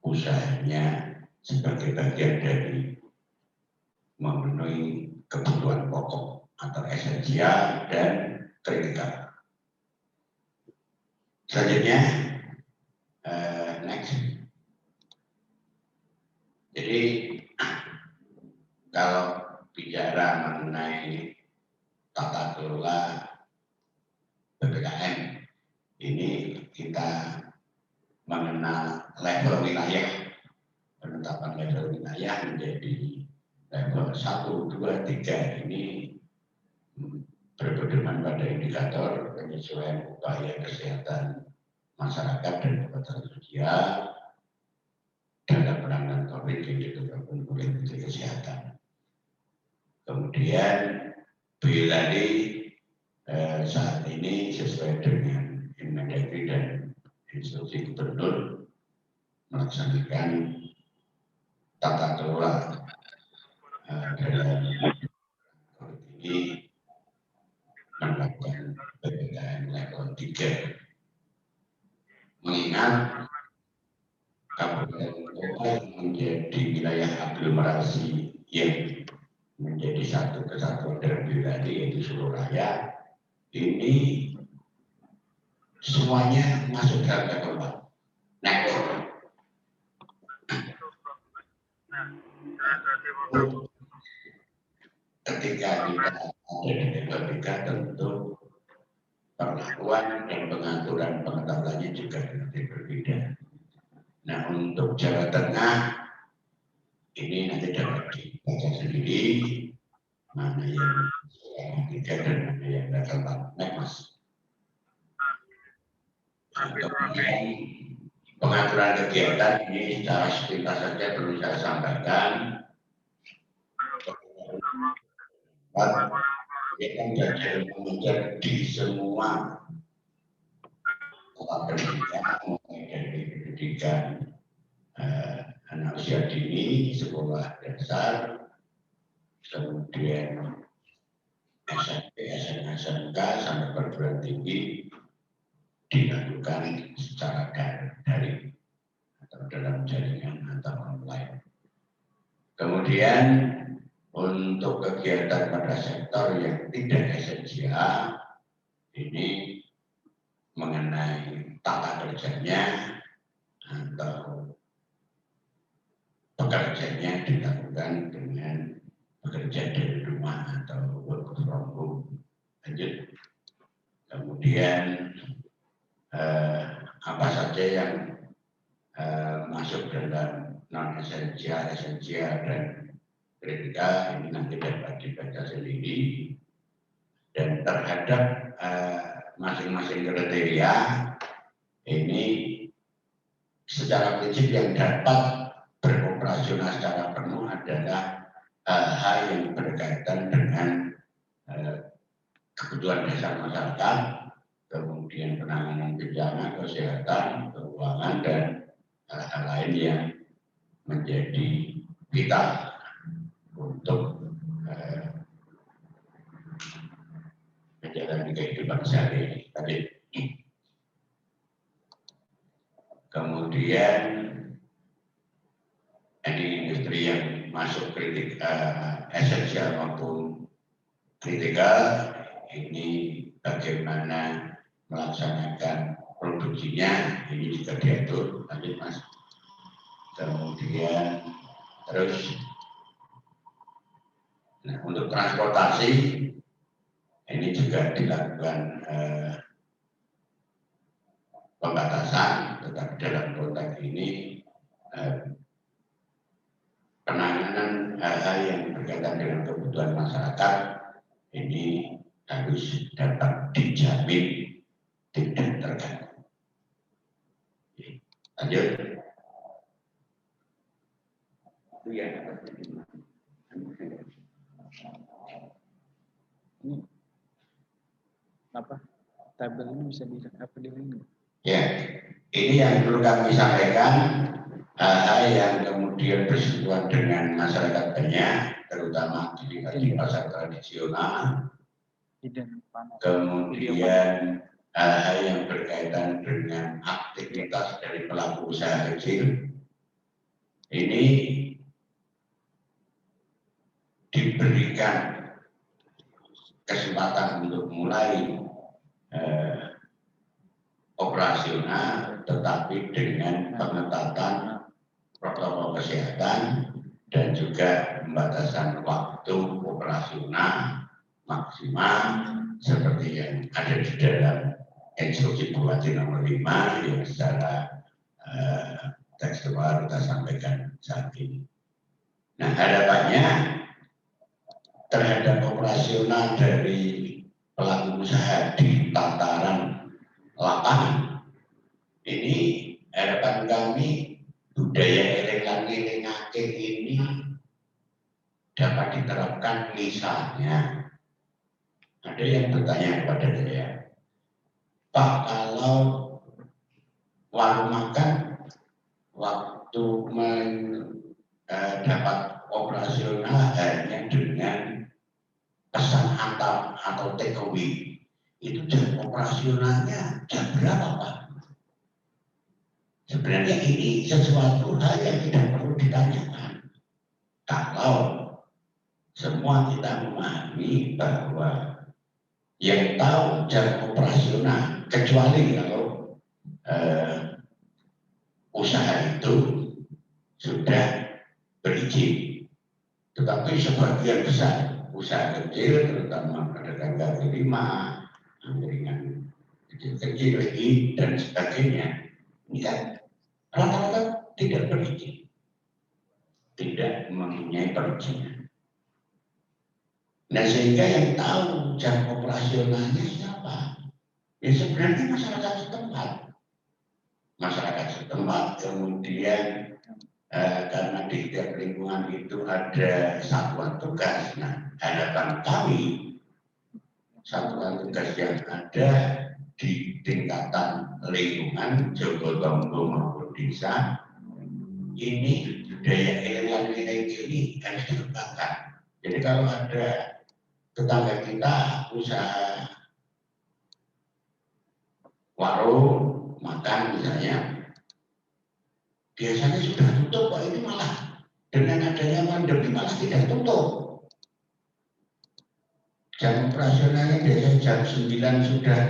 usahanya sebagai bagian dari memenuhi kebutuhan pokok atau esensial dan kritikal. Selanjutnya, next. Jadi kalau bicara mengenai tata kelola PPKM, ini kita mengenal level wilayah, penetapan level wilayah menjadi level 1, 2, 3 ini berpedoman pada indikator penyesuaian upaya kesehatan masyarakat dan kebutuhan sosial dalam penanganan COVID yang ditetapkan oleh Menteri Kesehatan. Kemudian Boyolali saat ini sesuai dengan Inmendagri dan Instruksi Gubernur melaksanakan tata kelola dalam COVID ini melakukan PPKM level 3 menjadi wilayah aglomerasi yang menjadi satu kesatuan dalam wilayah yaitu Solo Raya, ini semuanya masuk dalam ketentuan. Next. Ketika kita ada di Republika, tentu perlakuan dan pengaturan pengetahuannya juga nanti berbeda. Nah, untuk Jawa Tengah ini nanti dapat dibaca sendiri mana yang tiga dan mana yang level 4. Mas. Kemudian pengaturan kegiatan ini secara sepintas saja perlu saya sampaikan. Kita belajar mengajar di semua pendidikan, mulai dari pendidikan anak usia dini, sekolah dasar, kemudian SMP, SMA, SMK, sampai perguruan tinggi dilakukan secara daring atau dalam jaringan atau online. Kemudian untuk kegiatan pada sektor yang tidak esensial ini mengenai tata kerjanya atau pekerjaannya dilakukan dengan bekerja dari rumah atau work from home. Lanjut. Kemudian apa saja yang masuk dalam non esensial, esensial dan kritikal ini nanti dapat dibaca sendiri. Dan terhadap masing-masing kriteria ini secara prinsip yang dapat beroperasional secara penuh adalah hal yang berkaitan dengan kebutuhan dasar masyarakat, kemudian penanganan bencana, kesehatan, keuangan, dan hal-hal lain yang menjadi vital untuk menjalani kehidupan sehari-hari tadi. Kemudian ini industri yang masuk kritik esensial maupun kritikal, ini bagaimana melaksanakan produksinya, ini juga diatur. Lanjut Mas. Kemudian terus untuk transportasi ini juga dilakukan pembatasan, tetapi dalam konteks ini penanganan hal-hal yang berkaitan dengan kebutuhan masyarakat ini harus dapat dijamin tidak terganggu. Lanjut. Ya. Apa tabel ini bisa apa di ini? Ya, ini yang perlu kami sampaikan, hal yang kemudian bersentuhan dengan masyarakat banyak, terutama di pasar tradisional. Kemudian hal yang berkaitan dengan aktivitas dari pelaku usaha kecil ini diberikan kesempatan untuk mulai operasional, tetapi dengan pengetatan protokol kesehatan dan juga pembatasan waktu operasional maksimal seperti yang ada di dalam instruksi Bupati nomor 5 yang secara tekstual kita sampaikan saat ini. Nah, harapannya terhadap operasional dari pelaku usaha di tataran lapangan ini, harapan kami budaya eling-elingake ini dapat diterapkan. Misalnya ada yang bertanya kepada saya, Pak, kalau warung makan waktu dapat operasional hanya dengan pesan antar atau take away, itu jam operasionalnya jam berapa Pak? Sebenarnya ini sesuatu hal yang tidak perlu ditanyakan. Kalau semua kita memahami bahwa yang tahu jam operasional, kecuali kalau usaha itu sudah berizin, tetapi sebagian besar usaha kecil, terutama pedagang kaki lima, angkringan kecil-kecil lagi dan sebagainya, ini kan rata-rata tidak berizin, tidak mempunyai perizinan. Nah, sehingga yang tahu jam operasionalnya siapa? Ya sebenarnya masyarakat setempat. Masyarakat setempat, kemudian karena di setiap lingkungan itu ada satuan tugas. Nah, harapan kami satuan tugas yang ada di tingkatan lingkungan Jogotongo maupun desa ini budaya nilai-nilai ini harus dikembangkan. Jadi kalau ada tetangga kita usaha warung makan misalnya, biasanya sudah tutup, Pak. Ini malah dengan adanya pandemi malah tidak tutup. Jam operasionalnya biasanya jam 9 sudah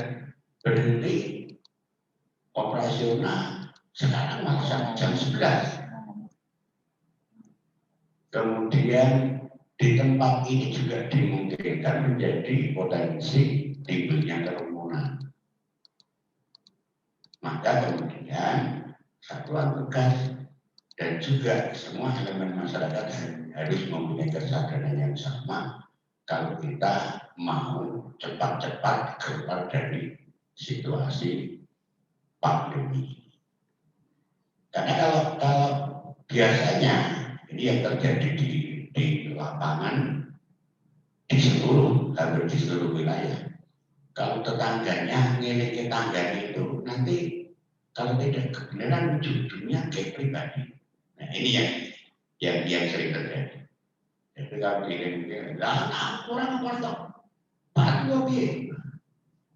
berhenti operasional, sekarang malah sampai jam 11. Kemudian di tempat ini juga dimungkinkan menjadi potensi timbulnya kerumunan. Maka kemudian satuan tugas dan juga semua elemen masyarakat harus mempunyai kesadaran yang sama kalau kita mau cepat-cepat keluar dari situasi pandemi. Karena kalau biasanya ini yang terjadi di lapangan hampir di seluruh wilayah. Kalau tetangganya ngiling tetangganya itu nanti kalau tidak kebenaran ujung-ujungnya kayak pribadi. Nah ini yang sering terjadi. Jadi kalau ngiling lah orang kosong, batu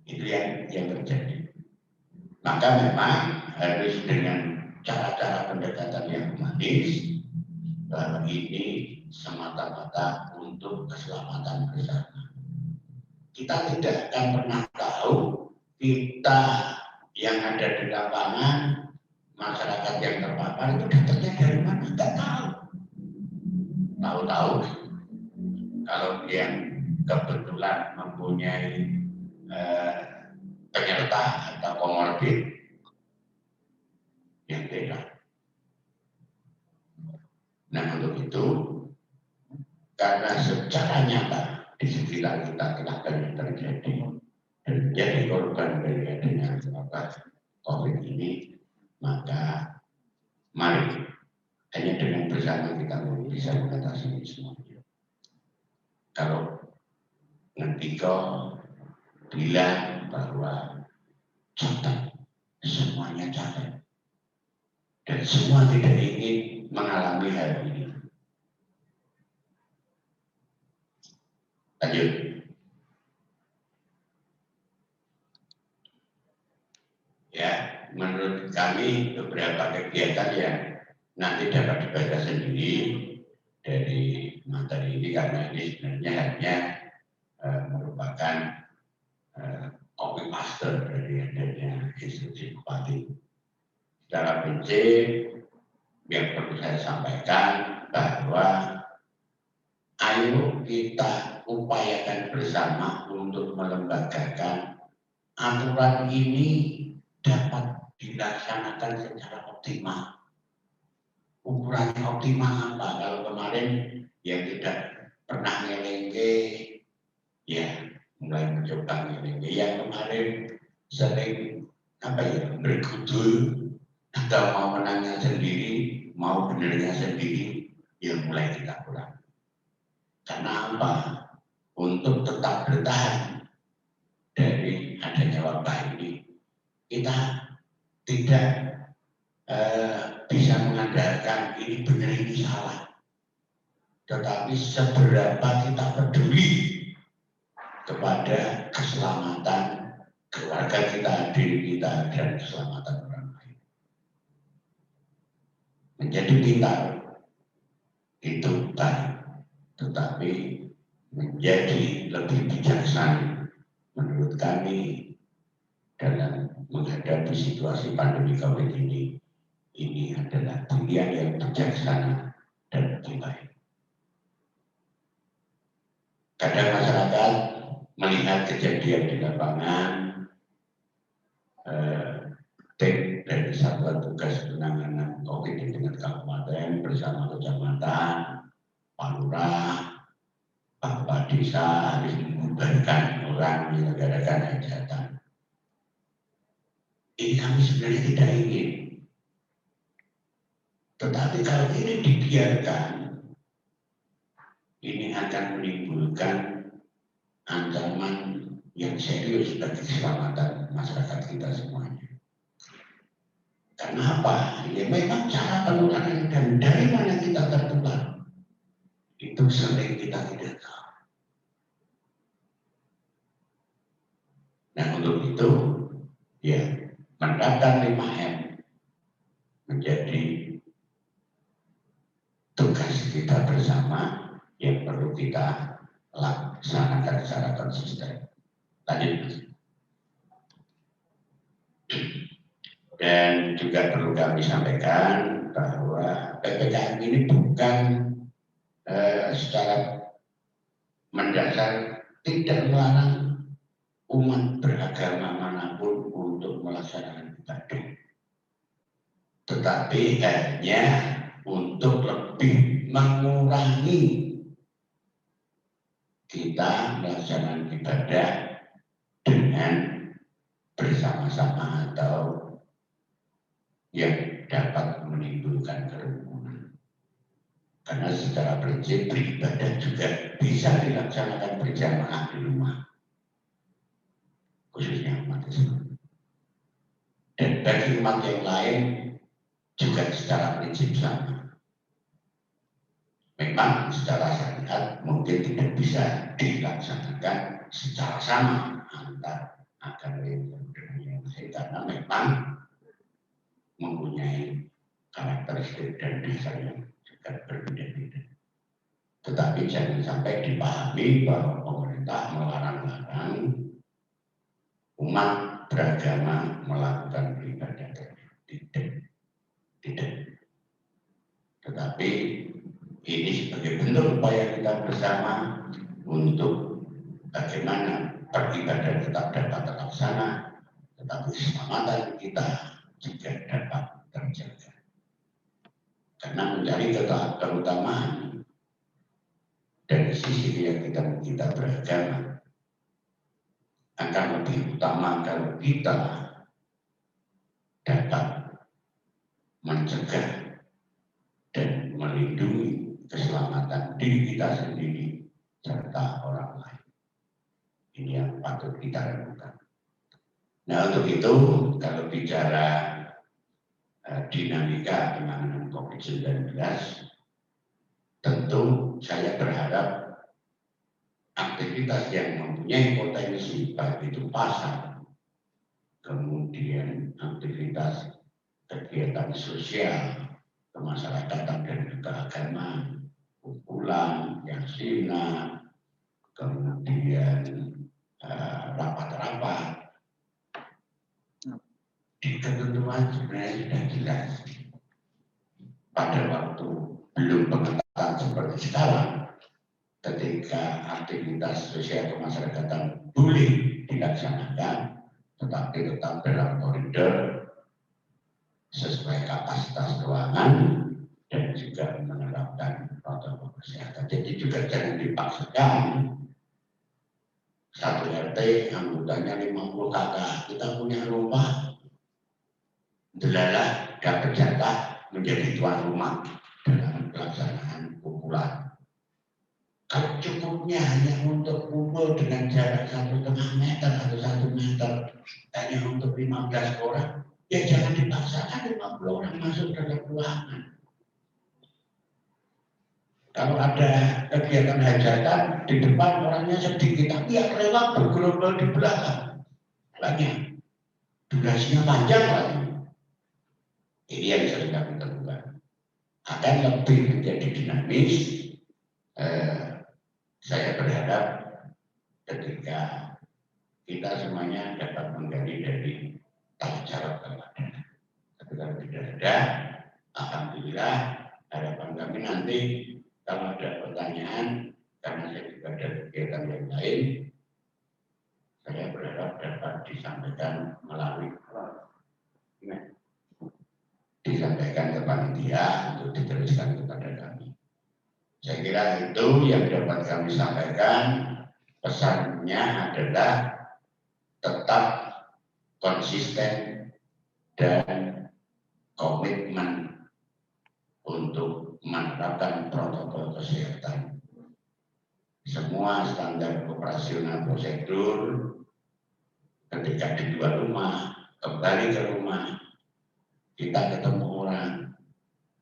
itu yang terjadi. Maka memang harus dengan cara-cara pendekatan yang humanis, bahwa ini semata-mata untuk keselamatan bersama. Kita tidak akan pernah tahu kita yang ada di lapangan, masyarakat yang terpapar itu datangnya dari mana, tidak tahu. Tahu-tahu kalau yang kebetulan mempunyai penyerta atau komorbid yang beda. Nah untuk itu, karena secara nyata di sekitar kita telah banyak terjadi dan menjadi korban dari adanya COVID ini, maka mari hanya dengan bersama kita bisa mengatasi ini semuanya. Kalau nanti kau bilang bahwa catat, semuanya catat, dan semua tidak ingin mengalami hal ini. Lanjut. Ya, menurut kami beberapa kegiatan yang nanti dapat dibaca sendiri dari materi ini, karena ini sebenarnya hanya merupakan copy paste dari adanya instruksi bupati. Secara prinsip yang perlu saya sampaikan bahwa ayo kita upayakan bersama untuk melembagakan aturan ini dapat dilaksanakan secara optimal. Ukurannya optimal apa? Kalau kemarin yang tidak pernah ngelengke, ya mulai mencoba ngelengke. Yang kemarin sering bergudul atau mau menangnya sendiri, mau benernya sendiri, ya mulai kita kurang. Karena apa? Untuk tetap bertahan dari adanya wabah ini, kita tidak bisa mengandalkan ini benar ini salah. Tetapi seberapa kita peduli kepada keselamatan keluarga kita, diri kita, dan keselamatan orang lain. menjadi pintar itu baik, tetapi menjadi lebih bijaksana menurut kami dalam menghadapi situasi pandemi COVID ini adalah pilihan yang bijaksana dan lebih baik. Kadang masyarakat melihat kejadian di lapangan, tim dari Satuan Tugas Penanganan COVID di tingkat kabupaten bersama kecamatan, Pak Lurah, Pak Desa harus membubarkan orang menyelenggarakan hajatan. Ini kami sebenarnya tidak ingin. Tetapi kalau ini dibiarkan, ini akan menimbulkan ancaman yang serius bagi keselamatan masyarakat kita semuanya. Karena apa? Ya memang cara penularan dan dari mana kita tertular itu sering kita tidak tahu. Nah untuk itu ya menerapkan 5M menjadi tugas kita bersama yang perlu kita laksanakan secara konsisten. Lanjut. Dan juga perlu kami sampaikan bahwa PPKM ini bukan secara mendasar tidak melarang umat beragama manapun untuk melaksanakan ibadah, tetapi hanya untuk lebih mengurangi kita melaksanakan ibadah dengan bersama-sama atau yang dapat menimbulkan kerumunan. Karena secara prinsip beribadah juga bisa dilaksanakan berjamaah di rumah, khususnya umat Islam. Dan bagi umat yang lain juga secara prinsip sama. Memang secara syariat mungkin tidak bisa dilaksanakan secara sama antar agama yang lain karena memang mempunyai karakteristik dan dasar yang juga berbeda-beda. Tetapi jangan sampai dipahami bahwa pemerintah melarang-larang umat beragama melakukan ibadah. Tidak. Tetapi ini sebagai bentuk upaya kita bersama untuk bagaimana beribadah tetap dapat terlaksana, tetapi keselamatan kita juga dapat terjaga. Karena mencari keutamaan dari sisi yang kita beragama akan lebih utama kalau kita dapat mencegah dan melindungi keselamatan diri kita sendiri serta orang lain. Ini yang patut kita lakukan. Nah untuk itu kalau bicara dinamika penanganan COVID-19, tentu saya berharap aktivitas yang mempunyai potensi baik itu pasar, kemudian aktivitas kegiatan sosial, kemasyarakatan dan keagamaan, kumpulan, yasina, kemudian rapat-rapat, di ketentuan sebenarnya sudah jelas. Pada waktu belum pengetatan seperti sekarang, ketika aktivitas sosial kemasyarakatan boleh dilaksanakan, tetapi tetap dalam koridor sesuai kapasitas keuangan dan juga menerapkan protokol kesehatan. Jadi juga jangan dipaksakan. Satu RT anggotanya 50 kakak, kita punya rumah, delalah dapat jatah menjadi tuan rumah dalam pelaksanaan kumpulan. Kalau cukupnya hanya untuk kumpul dengan jarak 1,5 meter atau 1 meter hanya untuk 15 orang, ya jangan dipaksakan 50 orang masuk dalam ruangan. Kalau ada kegiatan hajatan di depan orangnya sedikit, tapi yang lewat bergerombol di belakang banyak, durasinya panjang lagi. Ini yang sering kami temukan. akan lebih menjadi dinamis. Saya berharap ketika kita semuanya dapat menggali dari tata cara Bapak. Tapi kalau tidak ada, alhamdulillah harapan kami nanti kalau ada pertanyaan, karena saya juga ada kegiatan yang lain, saya berharap dapat disampaikan melalui disampaikan ke panitia untuk diteruskan kepada kami. Saya kira itu yang dapat kami sampaikan. Pesannya adalah tetap konsisten dan komitmen untuk menerapkan protokol kesehatan. Semua standar operasional prosedur ketika di luar rumah, kembali ke rumah, kita ketemu orang,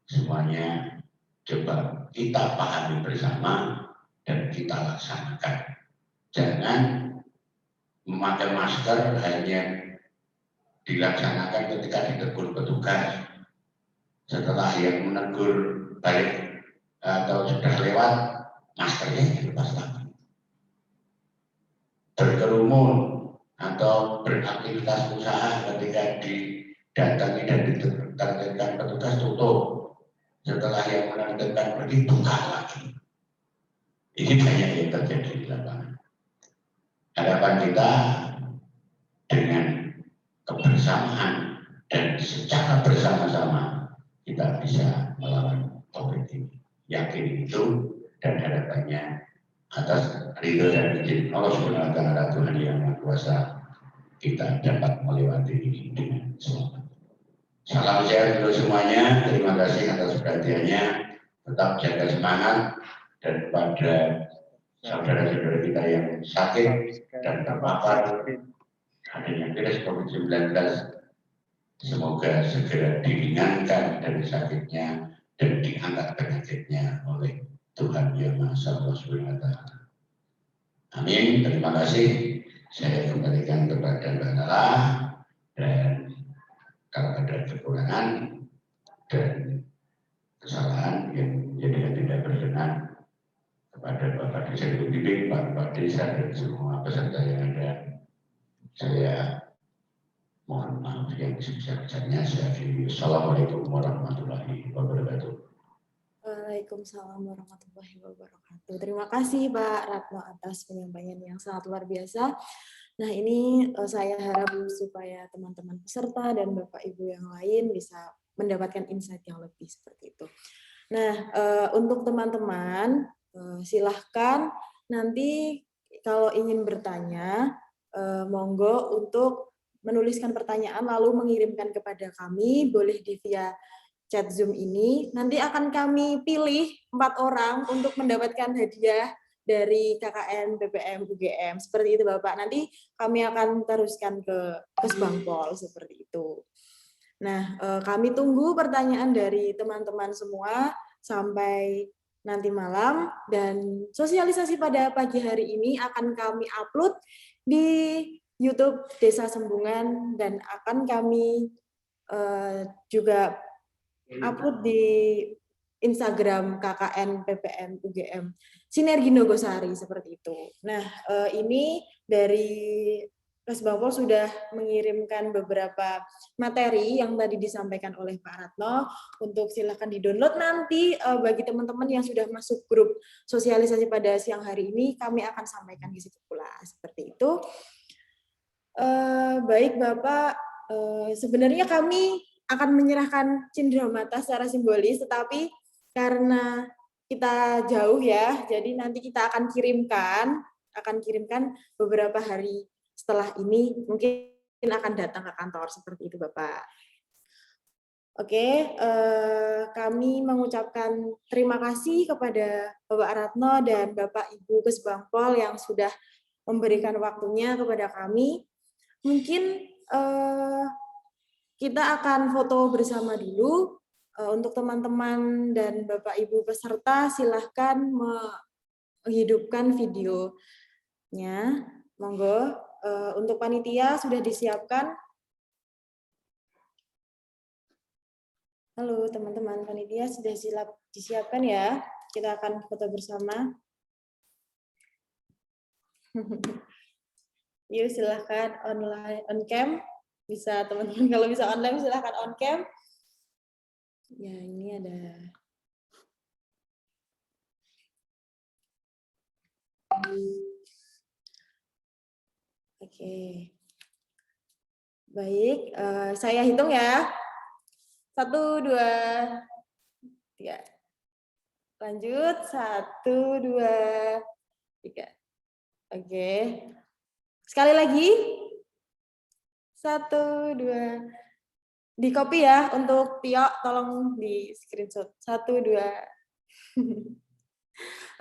semuanya coba kita pahami bersama dan kita laksanakan. Jangan memakai masker hanya dilaksanakan ketika ditegur petugas. Setelah yang menegur balik atau sudah lewat, maskernya dilepas lagi. Berkerumun atau beraktivitas usaha ketika didatangi dan ditertibkan petugas tutup. Setelah yang menentukan pergi, buka lagi. Ini banyak yang terjadi di lapangan. Harapan kita dengan kebersamaan dan secara bersama-sama kita bisa melawan COVID ini. Yakin itu dan harapannya atas ridho dan izin Allah Subhanahu wa Ta'ala Tuhan Yang Maha Kuasa kita dapat melewati ini dengan selamat. Salam sehat untuk semuanya. Terima kasih atas perhatiannya. Tetap jaga semangat dan pada saudara-saudara kita yang sakit dan terpapar adanya virus COVID-19, semoga segera diringankan dari sakitnya dan diangkat penyakitnya oleh Tuhan Yang Maha Esa Subhanahu wa Ta'ala. Amin. Terima kasih. Saya kembalikan kepada Mbak Nala dan kalau ada kekurangan dan kesalahan yang menjadikan tidak berkenan kepada Bapak Dirjen Pembimbing, Pak Desa dan semua peserta yang ada, saya mohon maaf yang sebesar-besarnya. Assalamualaikum warahmatullahi wabarakatuh. Waalaikumsalam warahmatullahi wabarakatuh. Terima kasih Pak Ratno atas penyampaian yang sangat luar biasa. Nah ini saya harap supaya teman-teman peserta dan Bapak Ibu yang lain bisa mendapatkan insight yang lebih seperti itu. Nah untuk teman-teman silahkan nanti kalau ingin bertanya monggo untuk menuliskan pertanyaan lalu mengirimkan kepada kami, boleh di via chat Zoom ini. Nanti akan kami pilih 4 orang untuk mendapatkan hadiah dari KKN PPM UGM. Seperti itu Bapak. Nanti kami akan teruskan ke Kesbangpol seperti itu. Nah, kami tunggu pertanyaan dari teman-teman semua sampai nanti malam, dan sosialisasi pada pagi hari ini akan kami upload di YouTube Desa Sembungan dan akan kami juga upload di Instagram KKN PPM UGM Sinergi Nogosari seperti itu. Nah, ini dari Kesbangpol sudah mengirimkan beberapa materi yang tadi disampaikan oleh Pak Ratno untuk silakan di-download nanti bagi teman-teman yang sudah masuk grup sosialisasi pada siang hari ini kami akan sampaikan di situ pula seperti itu. Baik Bapak, sebenarnya kami akan menyerahkan cenderamata secara simbolis, tetapi karena kita jauh ya, jadi nanti kita akan kirimkan beberapa hari setelah ini, mungkin akan datang ke kantor seperti itu Bapak. Oke, kami mengucapkan terima kasih kepada Bapak Ratno dan Bapak Ibu Kesbangpol yang sudah memberikan waktunya kepada kami. Mungkin kita akan foto bersama dulu. Untuk teman-teman dan Bapak Ibu peserta, silahkan menghidupkan videonya. Monggo. Untuk panitia sudah disiapkan. Halo teman-teman panitia, sudah disiapkan ya? Kita akan foto bersama. Yuk silahkan online on cam. Bisa teman-teman kalau bisa online silahkan on cam. Ya ini ada. Oke. Baik, saya hitung ya. 1, 2, 3. Lanjut, 1, 2, 3. Oke. Sekali lagi. 1, 2. Di copy ya untuk Tio, tolong di screenshot. 1, 2.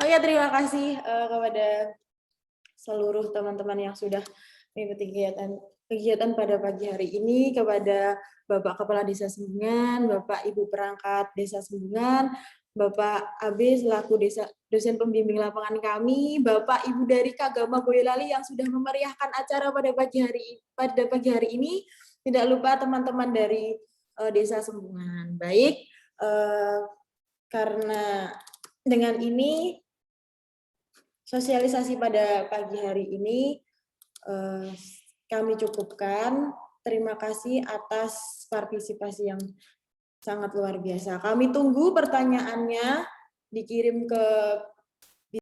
Oke, terima kasih kepada seluruh teman-teman yang sudah mengikuti kegiatan pada pagi hari ini, kepada Bapak Kepala Desa Sembungan, Bapak Ibu Perangkat Desa Sembungan, Bapak AB selaku dosen pembimbing lapangan kami, Bapak Ibu dari Kagama Boyolali yang sudah memeriahkan acara pada pagi hari ini, tidak lupa teman-teman dari Desa Sembungan. Baik, karena dengan ini sosialisasi pada pagi hari ini kami cukupkan. Terima kasih atas partisipasi yang sangat luar biasa. Kami tunggu pertanyaannya dikirim ke